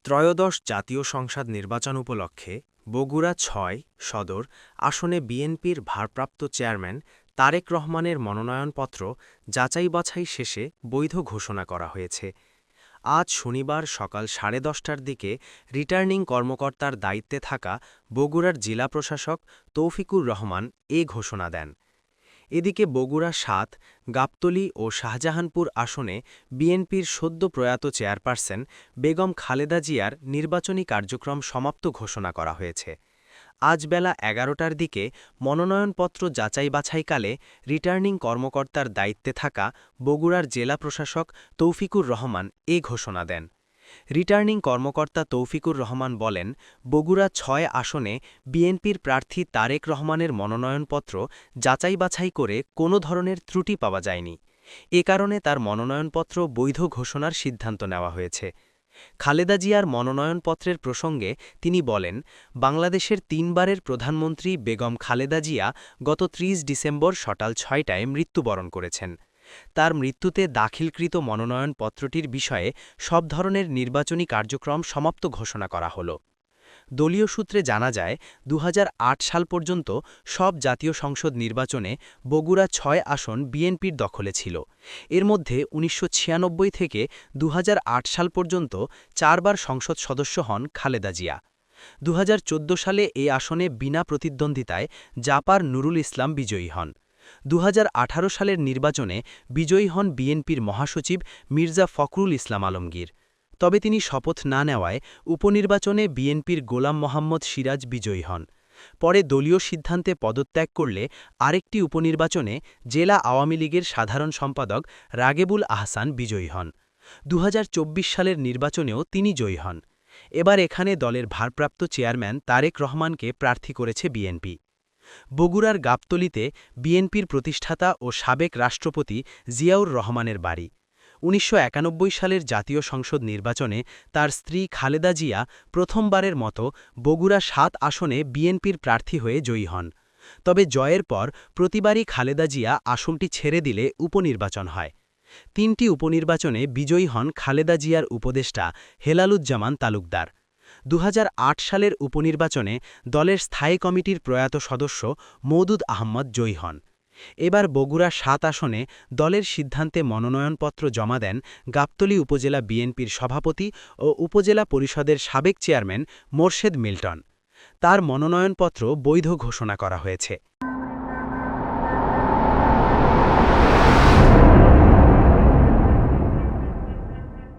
ত্রয়োদশ জাতীয় সংসদ নির্বাচন উপলক্ষে বগুড়া ৬ সদর আসনে বিএনপির ভারপ্রাপ্ত চেয়ারম্যান তারেক রহমানের মনোনয়নপত্র যাচাই-বাছাই শেষে বৈধ ঘোষণা করা হয়েছে। আজ শনিবার সকাল 10:30টার দিকে রিটার্নিং কর্মকর্তার দায়িত্বে থাকা বগুড়ার জেলা প্রশাসক তৌফিকুর রহমান এ ঘোষণা দেন। এদিকে বগুড়া ৭, গাবতলী ও শাহজাহানপুর আসনে বিএনপির সদ্য প্রয়াত চেয়ারপারসন বেগম খালেদা জিয়ার নির্বাচনী কার্যক্রম সমাপ্ত ঘোষণা করা হয়েছে। আজ বেলা 11টার দিকে মনোনয়নপত্র যাচাই-বাছাইকালে রিটার্নিং কর্মকর্তার দায়িত্বে থাকা বগুড়ার জেলা প্রশাসক তৌফিকুর রহমান এ ঘোষণা দেন। রিটার্নিং কর্মকর্তা তৌফিকুর রহমান বলেন, বগুড়া ৬ আসনে বিএনপির প্রার্থী তারেক রহমানের মনোনয়নপত্র যাচাই-বাছাই করে কোনো ধরনের ত্রুটি পাওয়া যায়নি। এ কারণে তার মনোনয়নপত্র বৈধ ঘোষণার সিদ্ধান্ত নেওয়া হয়েছে। খালেদা জিয়ার মনোনয়নপত্রের প্রসঙ্গে তিনি বলেন, বাংলাদেশের ৩বারের প্রধানমন্ত্রী বেগম খালেদা জিয়া গত ৩০ ডিসেম্বর সকাল ৬টায় মৃত্যুবরণ করেছেন। তার মৃত্যুতে দাখিলকৃত মনোনয়নপত্রটির বিষয়ে সব ধরনের নির্বাচনী কার্যক্রম সমাপ্ত ঘোষণা করা হল। দলীয় সূত্রে জানা যায়, ২০০৮ সাল পর্যন্ত সব জাতীয় সংসদ নির্বাচনে বগুড়া ৬ আসন বিএনপির দখলে ছিল। এর মধ্যে ১৯৯৬ থেকে ২০০৮ সাল পর্যন্ত ৪বার সংসদ সদস্য হন খালেদা জিয়া। ২০১৪ সালে এই আসনে বিনা প্রতিদ্বন্দ্বিতায় জাপার নুরুল ইসলাম বিজয়ী হন। ২০১৮ সালের নির্বাচনে বিজয়ী হন বিএনপির মহাসচিব মির্জা ফখরুল ইসলাম আলমগীর। তবে তিনি শপথ না নেওয়ায় উপনির্বাচনে বিএনপির গোলাম মোহাম্মদ সিরাজ বিজয়ী হন। পরে দলীয় সিদ্ধান্তে পদত্যাগ করলে আরেকটি উপনির্বাচনে জেলা আওয়ামী লীগের সাধারণ সম্পাদক রাগেবুল আহসান বিজয়ী হন। ২০২৪ সালের নির্বাচনেও তিনি জয়ী হন। এবার এখানে দলের ভারপ্রাপ্ত চেয়ারম্যান তারেক রহমানকে প্রার্থী করেছে বিএনপি। বগুড়ার গাবতলীতে বিএনপির প্রতিষ্ঠাতা ও সাবেক রাষ্ট্রপতি জিয়াউর রহমানের বাড়ি। ১৯৯১ সালের জাতীয় সংসদ নির্বাচনে তার স্ত্রী খালেদা জিয়া প্রথমবারের মতো বগুড়া ৭ আসনে বিএনপির প্রার্থী হয়ে জয়ী হন। তবে জয়ের পর প্রতিবারই খালেদা জিয়া আসনটি ছেড়ে দিলে উপনির্বাচন হয়। ৩টি উপনির্বাচনে বিজয়ী হন খালেদা জিয়ার উপদেষ্টা হেলালুজ্জামান তালুকদার। ২০০৮ সালের উপনির্বাচনে দলের স্থায়ী কমিটির প্রয়াত সদস্য মওদুদ আহমদ জয়ী হন। এবার বগুড়া ৭ আসনে দলের সিদ্ধান্তে মনোনয়নপত্র জমা দেন গাবতলী উপজেলা বিএনপির সভাপতি ও উপজেলা পরিষদের সাবেক চেয়ারম্যান মোরশেদ মিল্টন। তার মনোনয়নপত্র বৈধ ঘোষণা করা হয়েছে।